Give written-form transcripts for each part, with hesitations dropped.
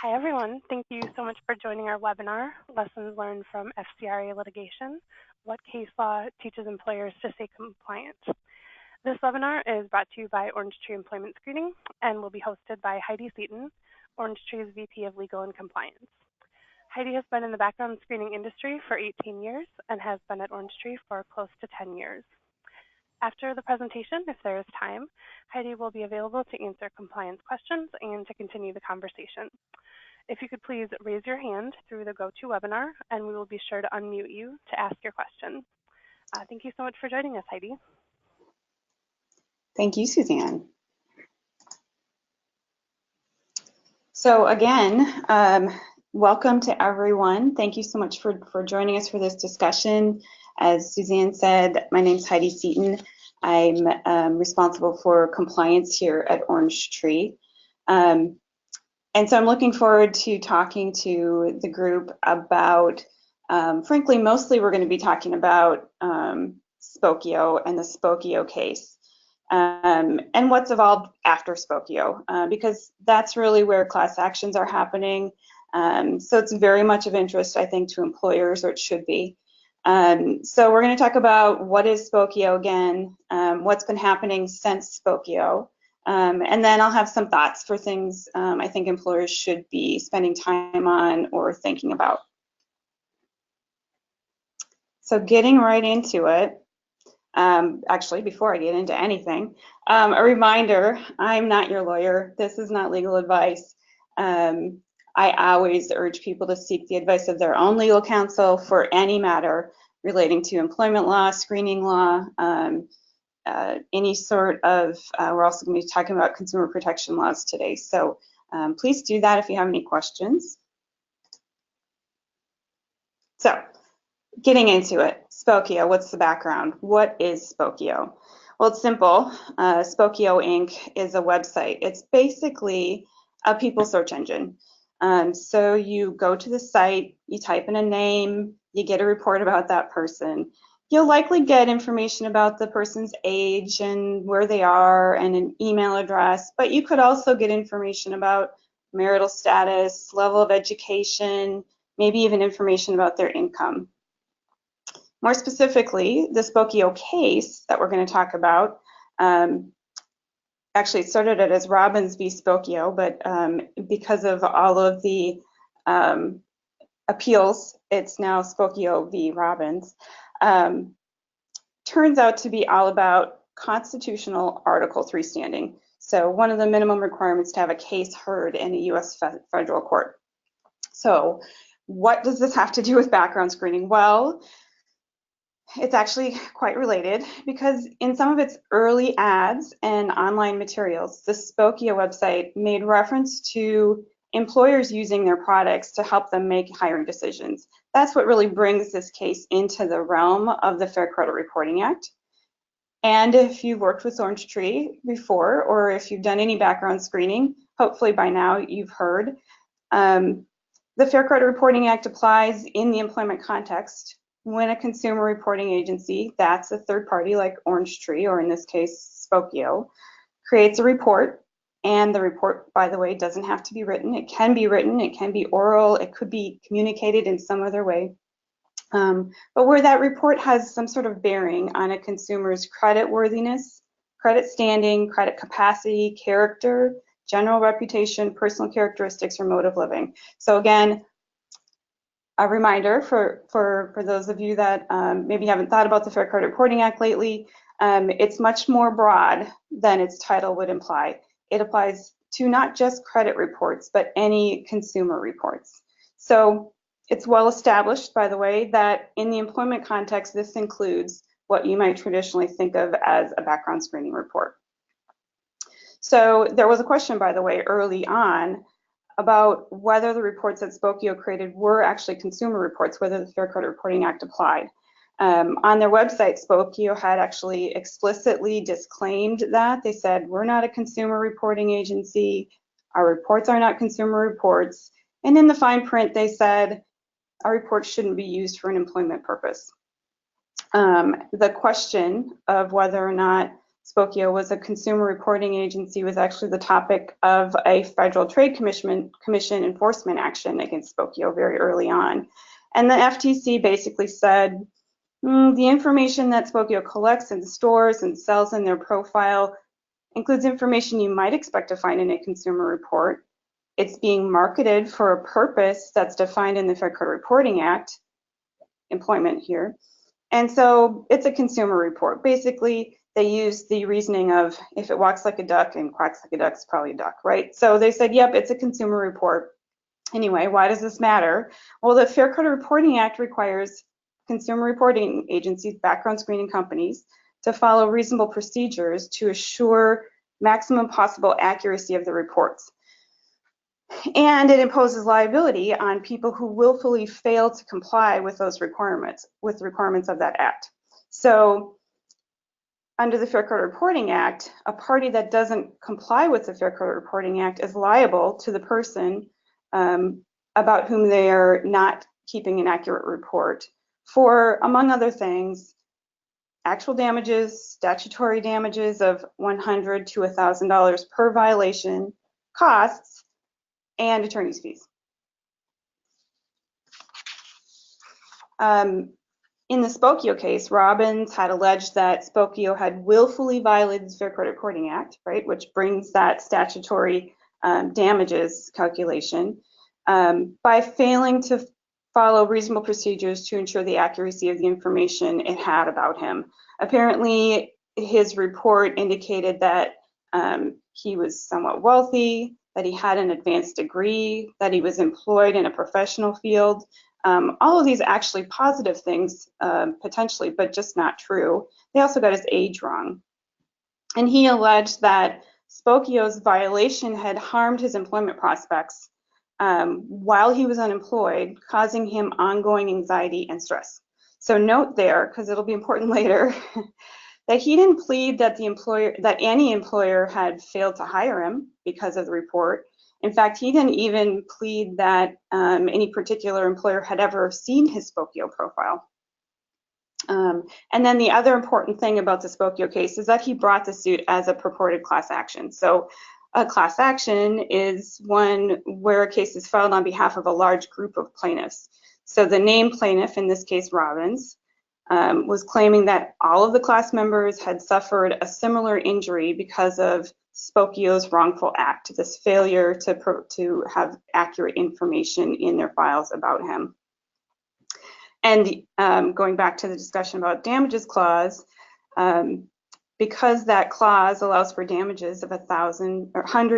Hi, everyone. Thank you so much for joining our webinar, Lessons Learned from FCRA Litigation, What Case Law Teaches Employers to Stay Compliant. This webinar is brought to you by Orange Tree Employment Screening and will be hosted by Heidi Seaton, Orange Tree's VP of Legal and Compliance. Heidi has been in the background screening industry for 18 years and has been at Orange Tree for close to 10 years. After the presentation, if there is time, Heidi will be available to answer compliance questions and to continue the conversation. If you could please raise your hand through the GoToWebinar, and we will be sure to unmute you to ask your question. Thank you so much for joining us, Heidi. Thank you, Suzanne. So again, welcome to everyone. Thank you so much for joining us for this discussion. As Suzanne said, my name is Heidi Seaton. I'm responsible for compliance here at Orange Tree. And so I'm looking forward to talking to the group about, frankly, mostly we're going to be talking about Spokeo and the Spokeo case and what's evolved after Spokeo, because that's really where class actions are happening. So it's very much of interest, I think, to employers, or it should be. So we're going to talk about what is Spokeo again, what's been happening since Spokeo. And then I'll have some thoughts for things I think employers should be spending time on or thinking about. So getting right into it, actually before I get into anything, a reminder, I'm not your lawyer. This is not legal advice. I always urge people to seek the advice of their own legal counsel for any matter relating to employment law, screening law, any sort of, we're also going to be talking about consumer protection laws today. So please do that if you have any questions. So getting into it, Spokeo, what's the background? What is Spokeo? Well, it's simple. Spokeo Inc. is a website. It's basically a people search engine. So you go to the site, you type in a name, you get a report about that person. You'll likely get information about the person's age and where they are and an email address, but you could also get information about marital status, level of education, maybe even information about their income. More specifically, the Spokeo case that we're going to talk about, actually it started out as Robbins v. Spokeo, but because of all of the appeals, it's now Spokeo v. Robbins. Turns out to be all about constitutional Article 3 standing. So one of the minimum requirements to have a case heard in a U.S. federal court. So what does this have to do with background screening? Well, it's actually quite related because in some of its early ads and online materials, the Spokeo website made reference to employers using their products to help them make hiring decisions. That's what really brings this case into the realm of the Fair Credit Reporting Act. And if you've worked with Orange Tree before, or if you've done any background screening, hopefully by now you've heard, the Fair Credit Reporting Act applies in the employment context when a consumer reporting agency, that's a third party like Orange Tree, or in this case, Spokeo, creates a report. And the report, by the way, doesn't have to be written. It can be written, it can be oral, it could be communicated in some other way. But where that report has some sort of bearing on a consumer's credit worthiness, credit standing, credit capacity, character, general reputation, personal characteristics, or mode of living. So again, a reminder for those of you that maybe haven't thought about the Fair Credit Reporting Act lately, it's much more broad than its title would imply. It applies to not just credit reports, but any consumer reports. So it's well established, by the way, that in the employment context, this includes what you might traditionally think of as a background screening report. So there was a question, by the way, early on about whether the reports that Spokeo created were actually consumer reports, whether the Fair Credit Reporting Act applied. On their website, Spokeo had actually explicitly disclaimed that. They said, we're not a consumer reporting agency, our reports are not consumer reports, and in the fine print they said, our reports shouldn't be used for an employment purpose. The question of whether or not Spokeo was a consumer reporting agency, was actually the topic of a Federal Trade Commission enforcement action against Spokeo very early on. And the FTC basically said, the information that Spokeo collects and stores and sells in their profile includes information you might expect to find in a consumer report. It's being marketed for a purpose that's defined in the Fair Credit Reporting Act, employment here. And so it's a consumer report. Basically, they use the reasoning of if it walks like a duck and quacks like a duck, it's probably a duck, right? So they said, yep, it's a consumer report. Anyway, why does this matter? Well, the Fair Credit Reporting Act requires consumer reporting agencies, background screening companies, to follow reasonable procedures to assure maximum possible accuracy of the reports. And it imposes liability on people who willfully fail to comply with those requirements, with the requirements of that act. So under the Fair Credit Reporting Act, a party that doesn't comply with the Fair Credit Reporting Act is liable to the person about whom they are not keeping an accurate report for, among other things, actual damages, statutory damages of $100 to $1,000 per violation, costs, and attorney's fees. In the Spokeo case, Robbins had alleged that Spokeo had willfully violated the Fair Credit Reporting Act, right, which brings that statutory damages calculation by failing to follow reasonable procedures to ensure the accuracy of the information it had about him. Apparently, his report indicated that he was somewhat wealthy, that he had an advanced degree, that he was employed in a professional field. All of these actually positive things, potentially, but just not true. They also got his age wrong. And he alleged that Spokeo's violation had harmed his employment prospects while he was unemployed, causing him ongoing anxiety and stress. So note there, because it'll be important later, that he didn't plead that any employer had failed to hire him because of the report. In fact, he didn't even plead that any particular employer had ever seen his Spokeo profile. And then the other important thing about the Spokeo case is that he brought the suit as a purported class action. So a class action is one where a case is filed on behalf of a large group of plaintiffs. So the named plaintiff, in this case Robbins, was claiming that all of the class members had suffered a similar injury because of Spokeo's wrongful act, this failure to have accurate information in their files about him. And going back to the discussion about damages clause, because that clause allows for damages of $100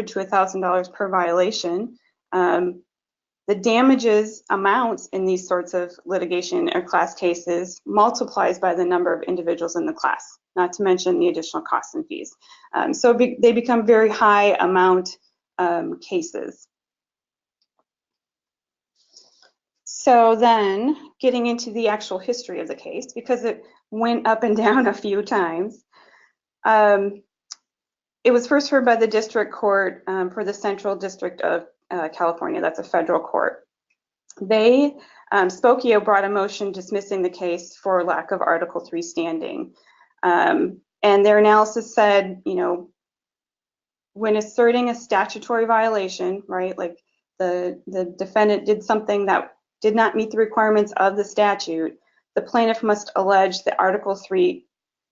to $1,000 per violation, the damages amounts in these sorts of litigation or class cases multiplies by the number of individuals in the class, not to mention the additional costs and fees. So they become very high amount cases. So then getting into the actual history of the case, because it went up and down a few times, it was first heard by the district court for the Central District of California. That's a federal court. Spokeo brought a motion dismissing the case for lack of Article III standing. And their analysis said, when asserting a statutory violation, right, like the defendant did something that did not meet the requirements of the statute, the plaintiff must allege the Article III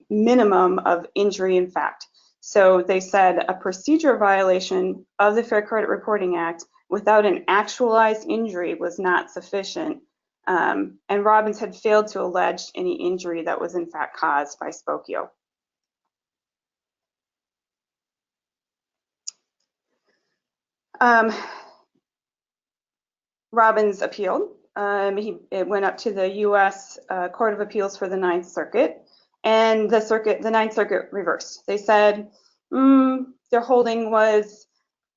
minimum of injury in fact. So they said a procedure violation of the Fair Credit Reporting Act without an actualized injury was not sufficient. And Robbins had failed to allege any injury that was in fact caused by Spokeo. Robbins appealed. It went up to the U.S. Court of Appeals for the Ninth Circuit, and the Ninth Circuit reversed. They said their holding was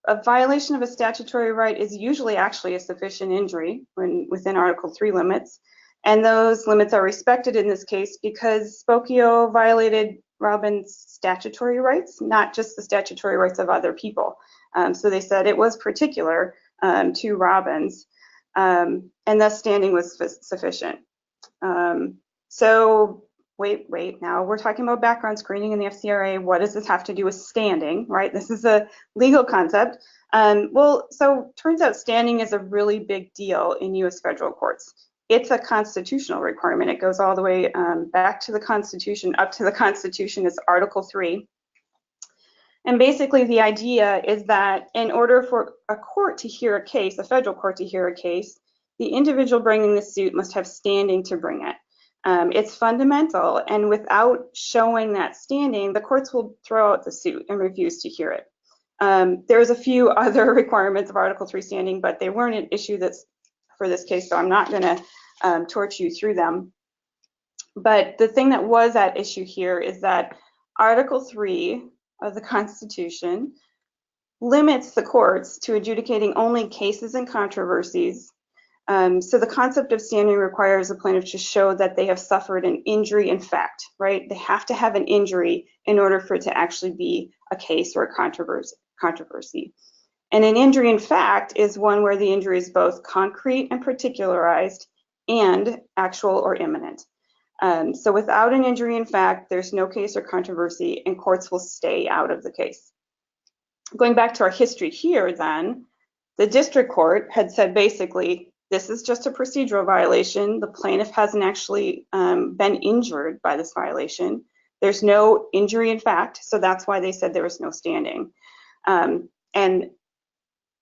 a violation of a statutory right is usually actually a sufficient injury within Article III limits, and those limits are respected in this case because Spokeo violated Robbins' statutory rights, not just the statutory rights of other people. So they said it was particular to Robbins, and thus standing was sufficient. So wait, now we're talking about background screening in the FCRA. What does this have to do with standing, right? This is a legal concept. Well, so turns out standing is a really big deal in US federal courts. It's a constitutional requirement. It goes all the way back to the Constitution, up to the Constitution. It's Article 3. And basically the idea is that in order for a court to hear a case, a federal court to hear a case, the individual bringing the suit must have standing to bring it. It's fundamental, and without showing that standing, the courts will throw out the suit and refuse to hear it. There's a few other requirements of Article 3 standing, but they weren't an issue that's for this case, so I'm not going to torch you through them. But the thing that was at issue here is that Article 3 of the Constitution limits the courts to adjudicating only cases and controversies. So the concept of standing requires a plaintiff to show that they have suffered an injury in fact, right? They have to have an injury in order for it to actually be a case or a controversy. And an injury in fact is one where the injury is both concrete and particularized and actual or imminent. So without an injury in fact, there's no case or controversy, and courts will stay out of the case. Going back to our history here then, the district court had said basically, this is just a procedural violation. The plaintiff hasn't actually been injured by this violation. There's no injury in fact, so that's why they said there was no standing. And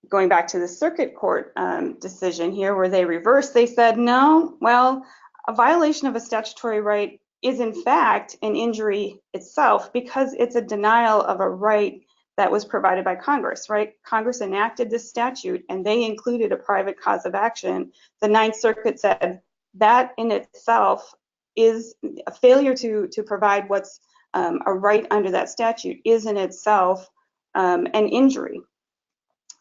going back to the circuit court decision here where they reversed, they said, no, well, a violation of a statutory right is in fact an injury itself because it's a denial of a right that was provided by Congress, right? Congress enacted this statute and they included a private cause of action. The Ninth Circuit said that in itself is a failure to provide what's a right under that statute is in itself an injury.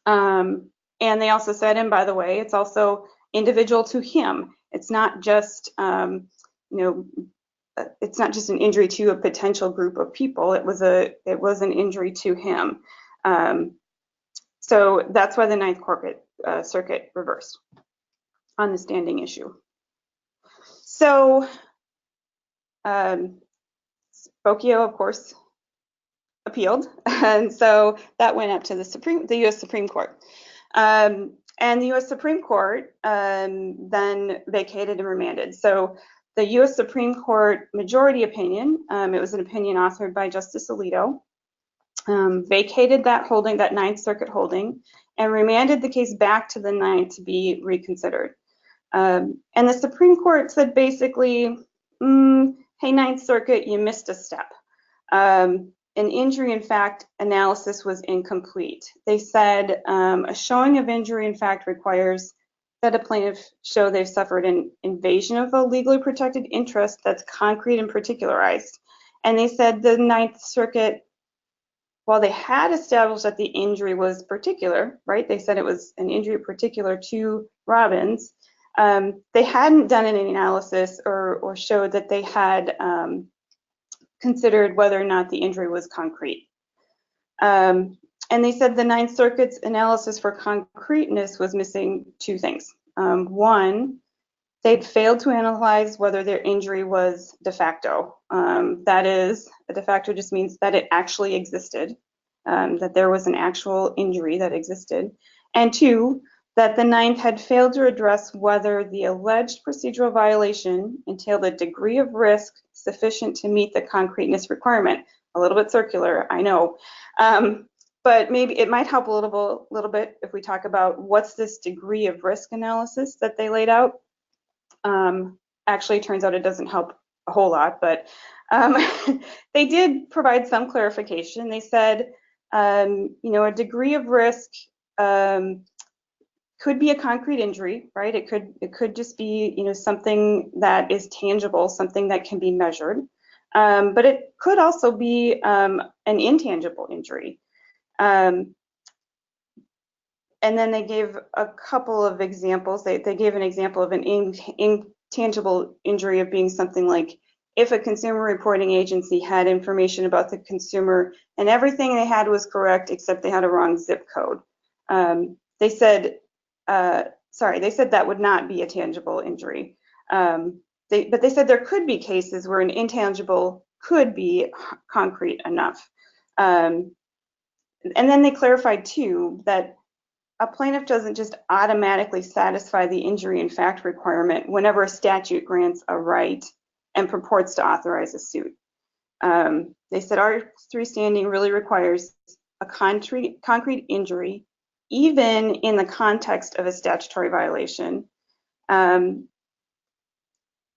And they also said, and by the way, it's also individual to him. It's not just, it's not just an injury to a potential group of people. It was an injury to him. So that's why the Ninth Circuit reversed on the standing issue. So Spokeo, of course, appealed, and so that went up to the U.S. Supreme Court. And the U.S. Supreme Court then vacated and remanded. So the U.S. Supreme Court majority opinion, it was an opinion authored by Justice Alito, vacated that holding, that Ninth Circuit holding, and remanded the case back to the Ninth to be reconsidered. And the Supreme Court said basically, hey, Ninth Circuit, you missed a step. An injury in fact analysis was incomplete. They said a showing of injury in fact requires that a plaintiff show they've suffered an invasion of a legally protected interest that's concrete and particularized. And they said the Ninth Circuit, while they had established that the injury was particular, right? They said it was an injury particular to Robbins. They hadn't done any analysis or showed that they had considered whether or not the injury was concrete. And they said the Ninth Circuit's analysis for concreteness was missing two things. One, they'd failed to analyze whether their injury was de facto. That is, a de facto just means that it actually existed, that there was an actual injury that existed. And two, that the Ninth had failed to address whether the alleged procedural violation entailed a degree of risk sufficient to meet the concreteness requirement. A little bit circular, I know. But maybe it might help a little bit if we talk about what's this degree of risk analysis that they laid out. Actually, it turns out it doesn't help a whole lot, but they did provide some clarification. They said, a degree of risk could be a concrete injury, right? It could just be, something that is tangible, something that can be measured. But it could also be an intangible injury. And then they gave a couple of examples. They gave an example of an intangible injury of being something like if a consumer reporting agency had information about the consumer and everything they had was correct except they had a wrong zip code. They said that would not be a tangible injury. but they said there could be cases where an intangible could be concrete enough. And then they clarified too that a plaintiff doesn't just automatically satisfy the injury in fact requirement whenever a statute grants a right and purports to authorize a suit. They said R3 standing really requires a concrete injury, even in the context of a statutory violation.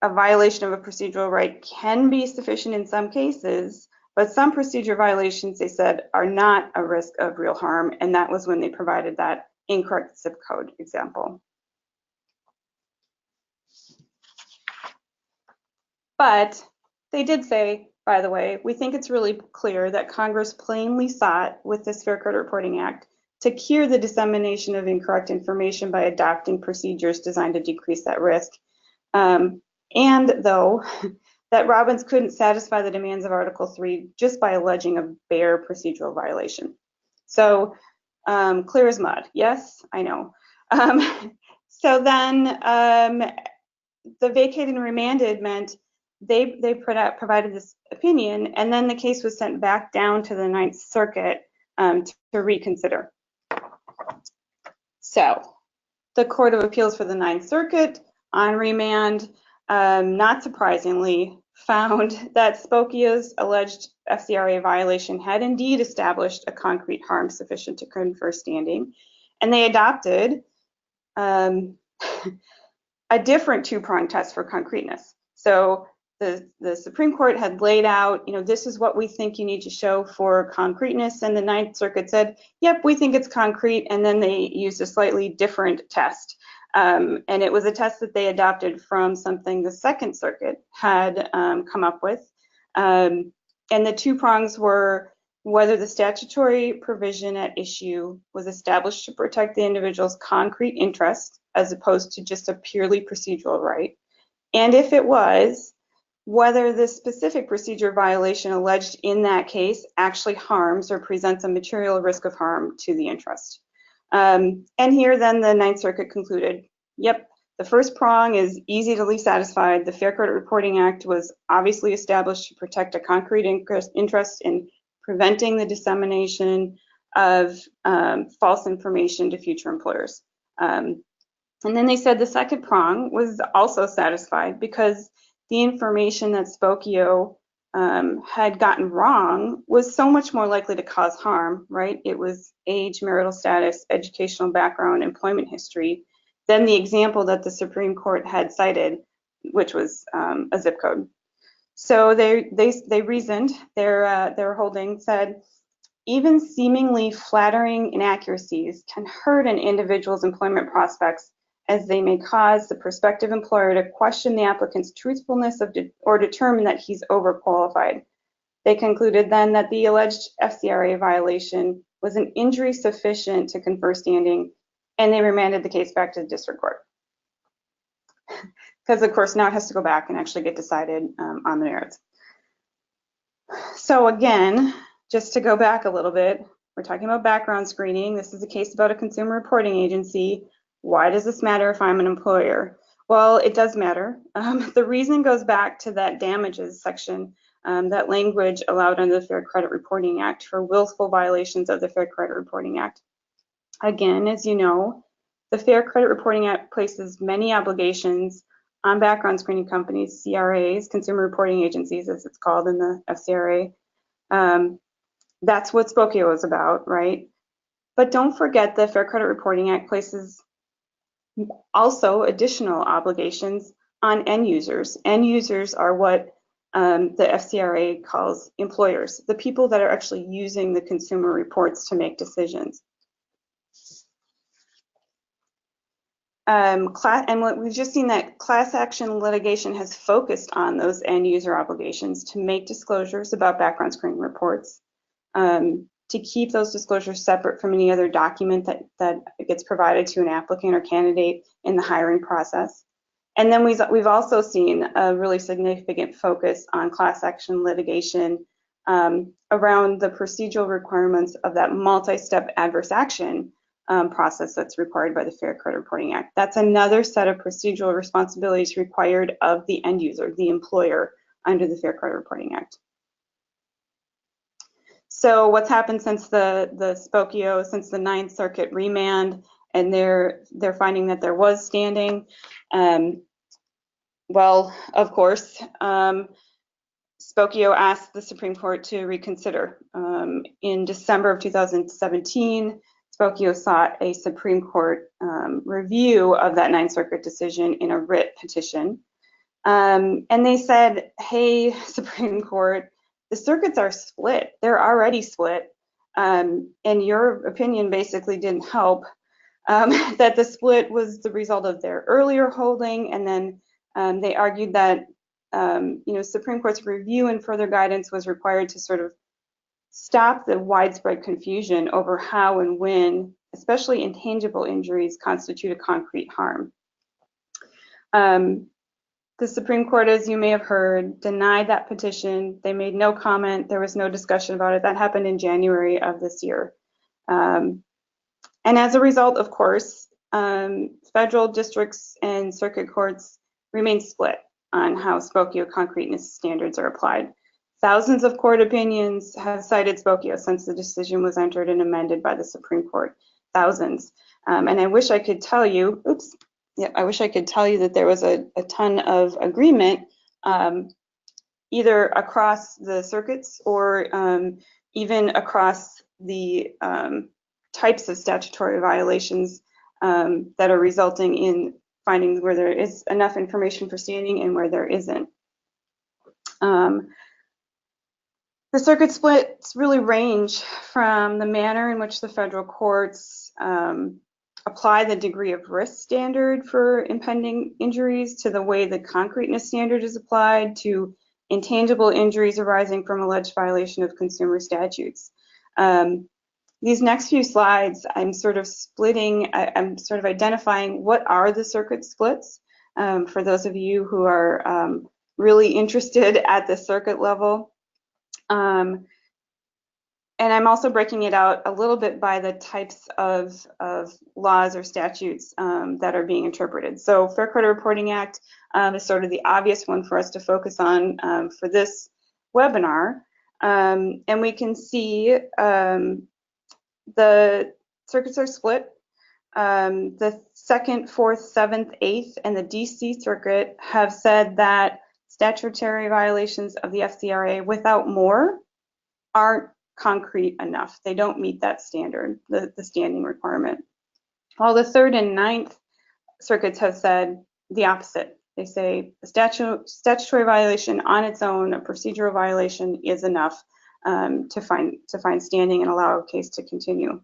A violation of a procedural right can be sufficient in some cases, but some procedure violations, they said, are not a risk of real harm, and that was when they provided that incorrect zip code example. But they did say, by the way, we think it's really clear that Congress plainly sought with this Fair Credit Reporting Act to cure the dissemination of incorrect information by adopting procedures designed to decrease that risk. And though that Robbins couldn't satisfy the demands of Article 3 just by alleging a bare procedural violation. So clear as mud. Yes, I know. So then the vacated and remanded meant they provided this opinion, and then the case was sent back down to the Ninth Circuit to reconsider. So the Court of Appeals for the Ninth Circuit on remand, not surprisingly, found that Spokeo's alleged FCRA violation had indeed established a concrete harm sufficient to confer standing, and they adopted a different two-pronged test for concreteness. So the Supreme Court had laid out, this is what we think you need to show for concreteness, and the Ninth Circuit said, yep, we think it's concrete, and then they used a slightly different test. And it was a test that they adopted from something the Second Circuit had come up with. And the two prongs were whether the statutory provision at issue was established to protect the individual's concrete interest as opposed to just a purely procedural right. And if it was, whether the specific procedure violation alleged in that case actually harms or presents a material risk of harm to the interest. And here then the Ninth Circuit concluded, yep, the first prong is easily satisfied. The Fair Credit Reporting Act was obviously established to protect a concrete interest in preventing the dissemination of false information to future employers. And then they said the second prong was also satisfied because the information that Spokeo had gotten wrong was so much more likely to cause harm, right? It was age, marital status, educational background, employment history, than the example that the Supreme Court had cited, which was a zip code. So they reasoned, their holding said, even seemingly flattering inaccuracies can hurt an individual's employment prospects as they may cause the prospective employer to question the applicant's truthfulness or determine that he's overqualified. They concluded then that the alleged FCRA violation was an injury sufficient to confer standing, and they remanded the case back to the district court. Because of course now it has to go back and actually get decided on the merits. So again, just to go back a little bit, we're talking about background screening. This is a case about a consumer reporting agency. Why does this matter if I'm an employer? Well, it does matter. The reason goes back to that damages section, that language allowed under the Fair Credit Reporting Act for willful violations of the Fair Credit Reporting Act. Again, as you know, the Fair Credit Reporting Act places many obligations on background screening companies, CRAs, consumer reporting agencies, as it's called in the FCRA. That's what Spokeo is about, right? But don't forget the Fair Credit Reporting Act places also additional obligations on end users. End users are what the FCRA calls employers, the people that are actually using the consumer reports to make decisions. And what we've just seen that class action litigation has focused on those end user obligations to make disclosures about background screening reports, to keep those disclosures separate from any other document that gets provided to an applicant or candidate in the hiring process. And then we've also seen a really significant focus on class action litigation around the procedural requirements of that multi-step adverse action process that's required by the Fair Credit Reporting Act. That's another set of procedural responsibilities required of the end user, the employer, under the Fair Credit Reporting Act. So what's happened since the Spokeo, since the Ninth Circuit remand, and they're finding that there was standing? Well, of course, Spokeo asked the Supreme Court to reconsider. In December of 2017, Spokeo sought a Supreme Court review of that Ninth Circuit decision in a writ petition. And they said, hey, Supreme Court, the circuits are split. They're already split. And your opinion basically didn't help. That the split was the result of their earlier holding. And then they argued that Supreme Court's review and further guidance was required to sort of stop the widespread confusion over how and when, especially intangible injuries, constitute a concrete harm. The Supreme Court, as you may have heard, denied that petition. They made no comment. There was no discussion about it. That happened in January of this year. And as a result, of course, federal districts and circuit courts remain split on how Spokeo concreteness standards are applied. Thousands of court opinions have cited Spokeo since the decision was entered and amended by the Supreme Court. Thousands. And I wish I could tell you, I wish I could tell you that there was a ton of agreement, either across the circuits or even across the types of statutory violations that are resulting in findings where there is enough information for standing and where there isn't. The circuit splits really range from the manner in which the federal courts apply the degree of risk standard for impending injuries, to the way the concreteness standard is applied, to intangible injuries arising from alleged violation of consumer statutes. These next few slides, I'm sort of identifying what are the circuit splits for those of you who are really interested at the circuit level. And I'm also breaking it out a little bit by the types of laws or statutes that are being interpreted. So Fair Credit Reporting Act is sort of the obvious one for us to focus on for this webinar. And we can see the circuits are split. The 2nd, 4th, 7th, 8th, and the DC Circuit have said that statutory violations of the FCRA without more aren't concrete enough. They don't meet that standard, the standing requirement. While the 3rd and 9th circuits have said the opposite. They say a statutory violation on its own, a procedural violation, is enough to find standing and allow a case to continue.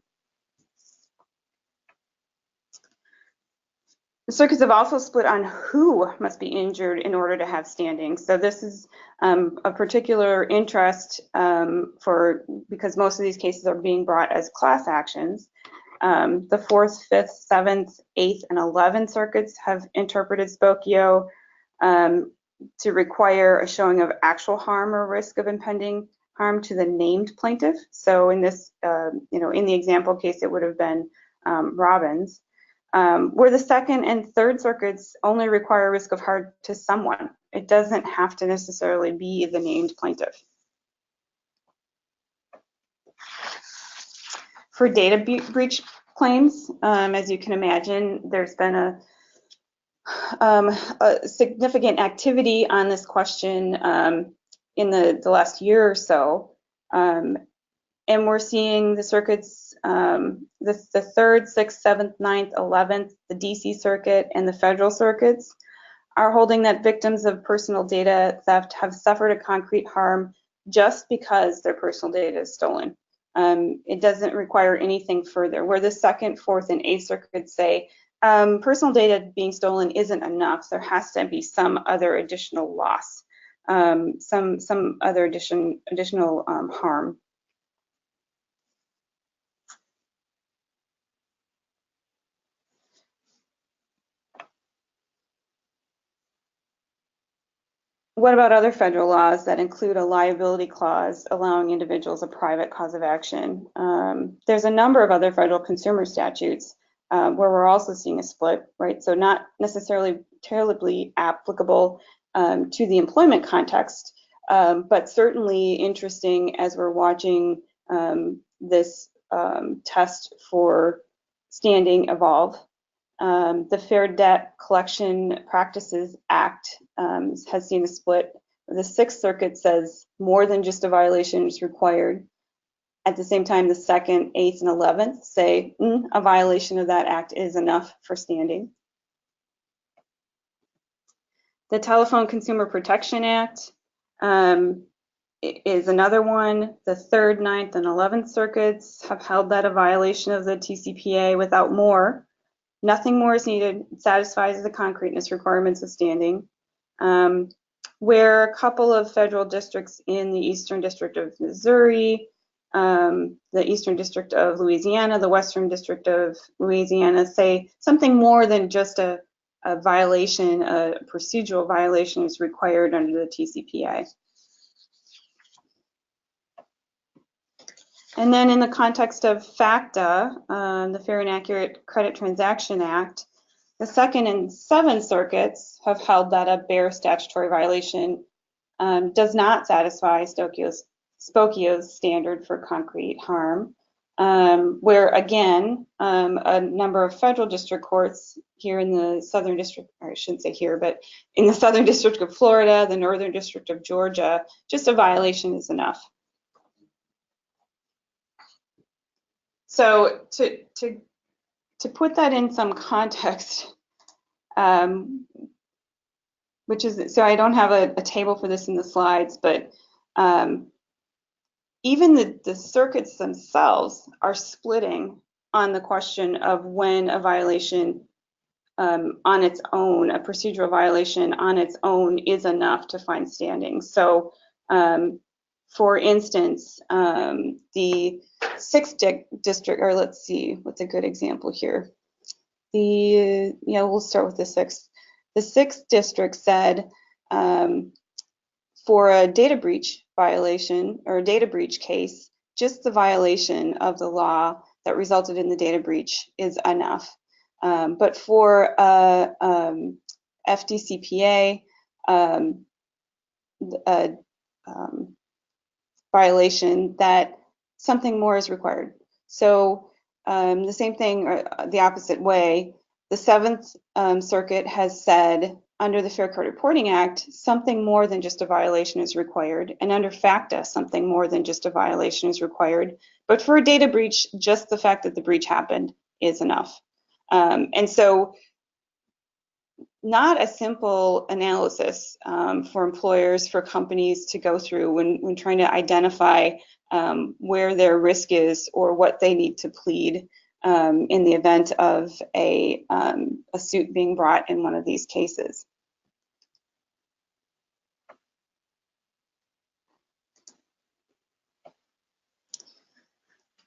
The circuits have also split on who must be injured in order to have standing. So this is a particular interest because most of these cases are being brought as class actions. The 4th, 5th, 7th, 8th, and 11th circuits have interpreted Spokeo to require a showing of actual harm or risk of impending harm to the named plaintiff. So in this, in the example case, it would have been Robbins. Where the 2nd and 3rd circuits only require risk of harm to someone. It doesn't have to necessarily be the named plaintiff. For data breach claims, as you can imagine, there's been a significant activity on this question in the last year or so. And we're seeing the circuits, the 3rd, 6th, 7th, 9th, 11th, the DC circuit, and the federal circuits are holding that victims of personal data theft have suffered a concrete harm just because their personal data is stolen. It doesn't require anything further. Where the 2nd, 4th, and 8th circuits say personal data being stolen isn't enough. There has to be some other additional loss, some other additional harm. what about other federal laws that include a liability clause allowing individuals a private cause of action? There's a number of other federal consumer statutes where we're also seeing a split, right? So not necessarily terribly applicable to the employment context, but certainly interesting as we're watching this test for standing evolve. The Fair Debt Collection Practices Act has seen a split. The Sixth Circuit says more than just a violation is required. At the same time, the Second, Eighth, and 11th say a violation of that act is enough for standing. The Telephone Consumer Protection Act is another one. The Third, Ninth, and 11th Circuits have held that a violation of the TCPA without more. Nothing more is needed. It satisfies the concreteness requirements of standing. Where a couple of federal districts in the Eastern District of Missouri, the Eastern District of Louisiana, the Western District of Louisiana say something more than just a violation, a procedural violation is required under the TCPA. And then in the context of FACTA, the Fair and Accurate Credit Transaction Act, the Second and Seventh Circuits have held that a bare statutory violation does not satisfy Spokeo's standard for concrete harm, where again, a number of federal district courts here in the Southern District, or I shouldn't say here, but in the Southern District of Florida, the Northern District of Georgia, just a violation is enough. So to put that in some context, which is, so I don't have a table for this in the slides, but even the circuits themselves are splitting on the question of when a violation on its own, a procedural violation on its own is enough to find standing. So for instance, the Sixth District, or let's see, what's a good example here? We'll start with the Sixth. The Sixth District said for a data breach violation or a data breach case, just the violation of the law that resulted in the data breach is enough. But for FDCPA violation, that something more is required. So the same thing, or the opposite way, the Seventh Circuit has said under the Fair Credit Reporting Act, something more than just a violation is required, and under FACTA, something more than just a violation is required. But for a data breach, just the fact that the breach happened is enough. And so not a simple analysis for employers, for companies to go through when trying to identify where their risk is or what they need to plead in the event of a suit being brought in one of these cases.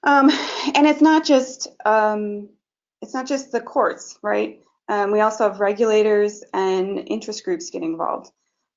And it's not just the courts, right? We also have regulators and interest groups getting involved.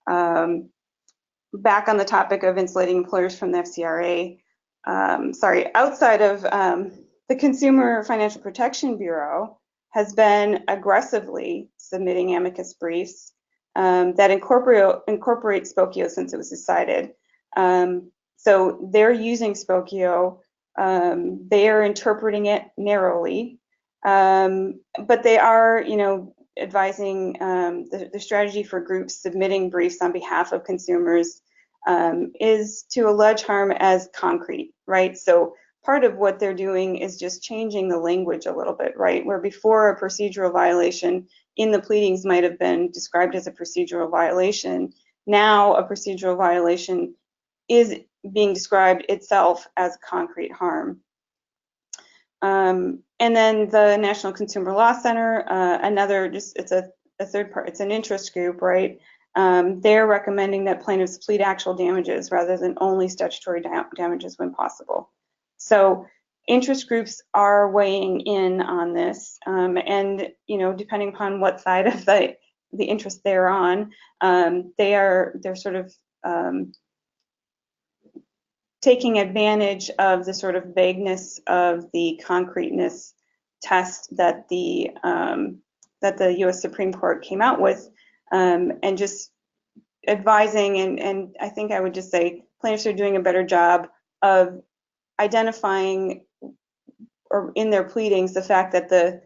Back on the topic of insulating employers from the FCRA, outside of the Consumer Financial Protection Bureau has been aggressively submitting amicus briefs that incorporate Spokeo since it was decided. So they're using Spokeo. They are interpreting it narrowly, but they are, advising the strategy for groups submitting briefs on behalf of consumers is to allege harm as concrete, right? So part of what they're doing is just changing the language a little bit, right? Where before a procedural violation in the pleadings might have been described as a procedural violation, now a procedural violation is being described itself as concrete harm. And then the National Consumer Law Center, it's a third part, it's an interest group, right? They're recommending that plaintiffs plead actual damages rather than only statutory damages when possible. So interest groups are weighing in on this, and depending upon what side of the the interest thereon. They're sort of taking advantage of the sort of vagueness of the concreteness test that the U.S. Supreme Court came out with, and just advising, and I think I would just say plaintiffs are doing a better job of identifying, or in their pleadings, the fact that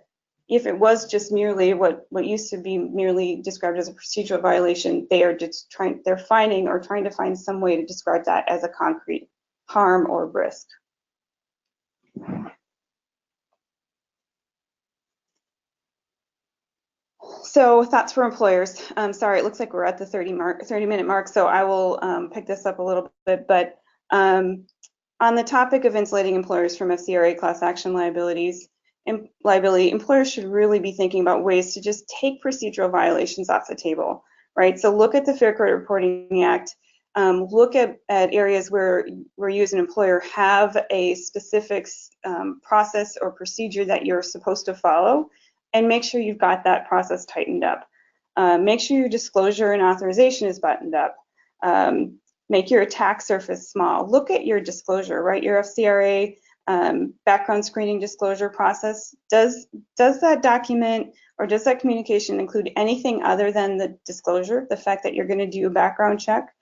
if it was just merely what used to be merely described as a procedural violation, they're trying to find some way to describe that as a concrete harm or risk. So thoughts for employers. Sorry, it looks like we're at the 30-minute mark, so I will pick this up a little bit. But on the topic of insulating employers from FCRA class action liability, employers should really be thinking about ways to just take procedural violations off the table, right? So look at the Fair Credit Reporting Act. Look at areas where you as an employer have a specific process or procedure that you're supposed to follow, and make sure you've got that process tightened up. Make sure your disclosure and authorization is buttoned up. Make your attack surface small. Look at your disclosure, right? Your FCRA background screening disclosure process. Does that document or does that communication include anything other than the disclosure, the fact that you're going to do a background check,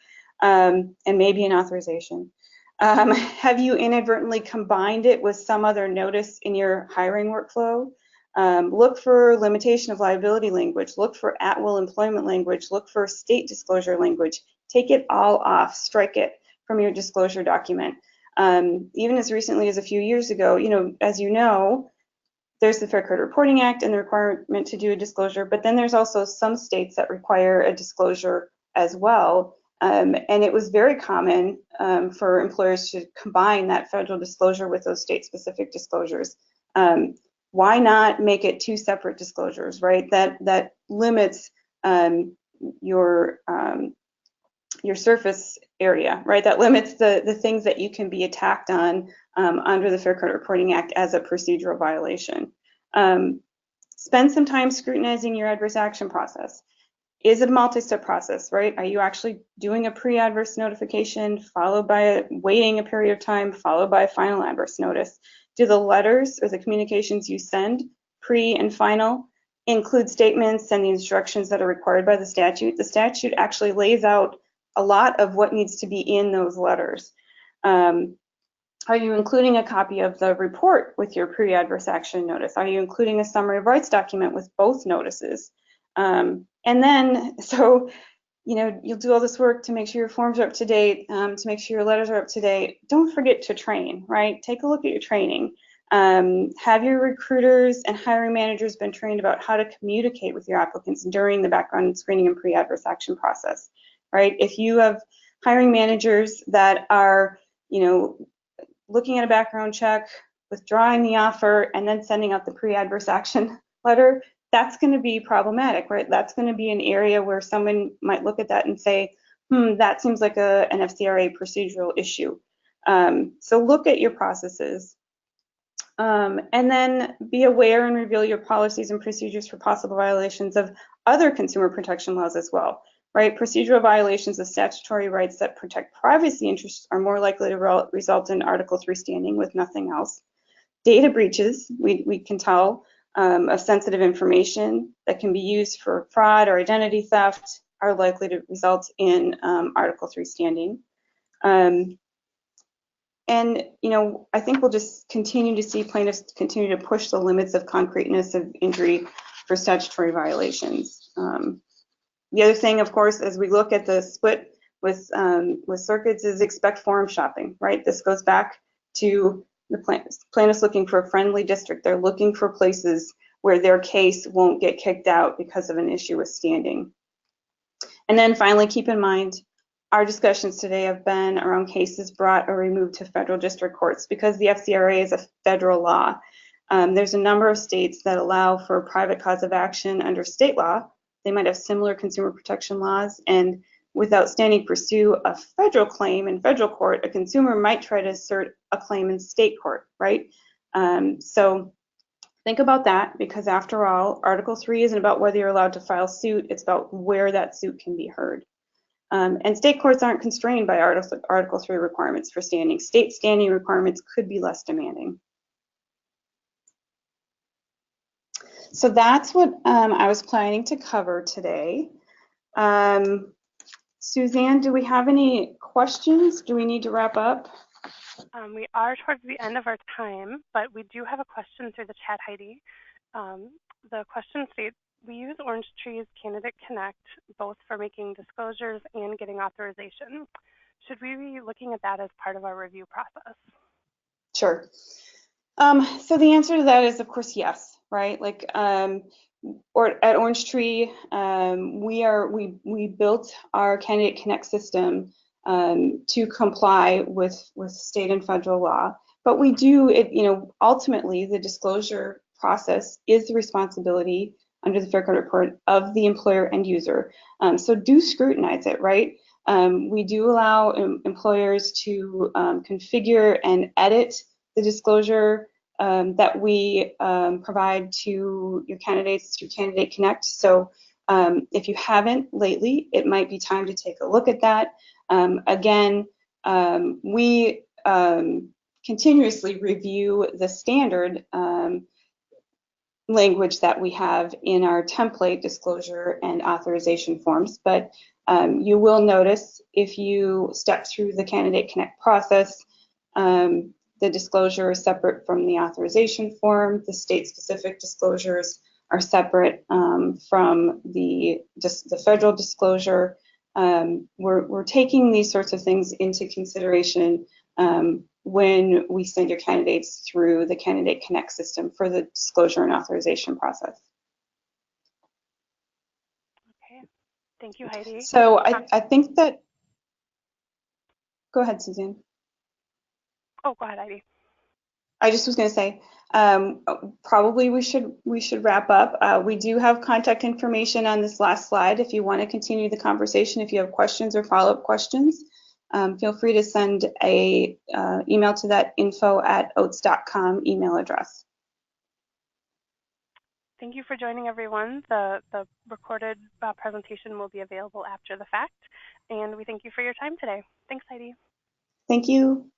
and maybe an authorization? Have you inadvertently combined it with some other notice in your hiring workflow? Look for limitation of liability language, look for at-will employment language, look for state disclosure language. Take it all off, strike it from your disclosure document. Even as recently as a few years ago, as you know, there's the Fair Credit Reporting Act and the requirement to do a disclosure, but then there's also some states that require a disclosure as well. And it was very common for employers to combine that federal disclosure with those state-specific disclosures. Why not make it two separate disclosures, right? That limits your surface area, right? That limits the things that you can be attacked on under the Fair Credit Reporting Act as a procedural violation. Spend some time scrutinizing your adverse action process. Is it a multi-step process, right? Are you actually doing a pre-adverse notification followed by waiting a period of time followed by a final adverse notice? Do the letters or the communications you send, pre and final, include statements and the instructions that are required by the statute? The statute actually lays out a lot of what needs to be in those letters. Are you including a copy of the report with your pre-adverse action notice? Are you including a summary of rights document with both notices? And then, so, you'll do all this work to make sure your forms are up to date, to make sure your letters are up to date. Don't forget to train, right? Take a look at your training. Have your recruiters and hiring managers been trained about how to communicate with your applicants during the background screening and pre-adverse action process, right? If you have hiring managers that are, looking at a background check, withdrawing the offer, and then sending out the pre-adverse action letter, that's going to be problematic, right? That's going to be an area where someone might look at that and say, that seems like an FCRA procedural issue. So look at your processes. And then be aware and reveal your policies and procedures for possible violations of other consumer protection laws as well, right? Procedural violations of statutory rights that protect privacy interests are more likely to result in Article 3 standing with nothing else. Data breaches, we can tell, of sensitive information that can be used for fraud or identity theft are likely to result in Article 3 standing. And, I think we'll just continue to see plaintiffs continue to push the limits of concreteness of injury for statutory violations. The other thing, of course, as we look at the split with circuits is expect forum shopping, right? This goes back to the plaintiffs looking for a friendly district. They're looking for places where their case won't get kicked out because of an issue with standing. And then finally, keep in mind, our discussions today have been around cases brought or removed to federal district courts because the FCRA is a federal law. There's a number of states that allow for a private cause of action under state law. They might have similar consumer protection laws, and without standing pursue a federal claim in federal court, a consumer might try to assert a claim in state court, right? So Think about that, because after all, Article 3 isn't about whether you're allowed to file suit, it's about where that suit can be heard. And state courts aren't constrained by Article 3 requirements for standing. State standing requirements could be less demanding. So that's what I was planning to cover today. Suzanne, do we have any questions? Do we need to wrap up? We are towards the end of our time, but we do have a question through the chat, Heidi. The question states, we use Orange Tree's Candidate Connect both for making disclosures and getting authorization. Should we be looking at that as part of our review process? Sure. So the answer to that is, of course, yes, right? Like, or at Orange Tree, we built our Candidate Connect system to comply with state and federal law. But we do it, ultimately the disclosure process is the responsibility under the Fair Credit Report of the employer and user. So do scrutinize it, right? We do allow employers to configure and edit the disclosure that we provide to your candidates through Candidate Connect. So if you haven't lately, it might be time to take a look at that. Again, we continuously review the standard language that we have in our template disclosure and authorization forms, but you will notice if you step through the Candidate Connect process, the disclosure is separate from the authorization form. The state-specific disclosures are separate from the federal disclosure. We're taking these sorts of things into consideration when we send your candidates through the Candidate Connect system for the disclosure and authorization process. Okay, thank you, Heidi. So I think that, go ahead, Suzanne. Oh, go ahead, Heidi. I just was going to say, probably we should wrap up. We do have contact information on this last slide if you want to continue the conversation. If you have questions or follow-up questions, feel free to send a email to that info@oats.com email address. Thank you for joining, everyone. The recorded presentation will be available after the fact, and we thank you for your time today. Thanks, Heidi. Thank you.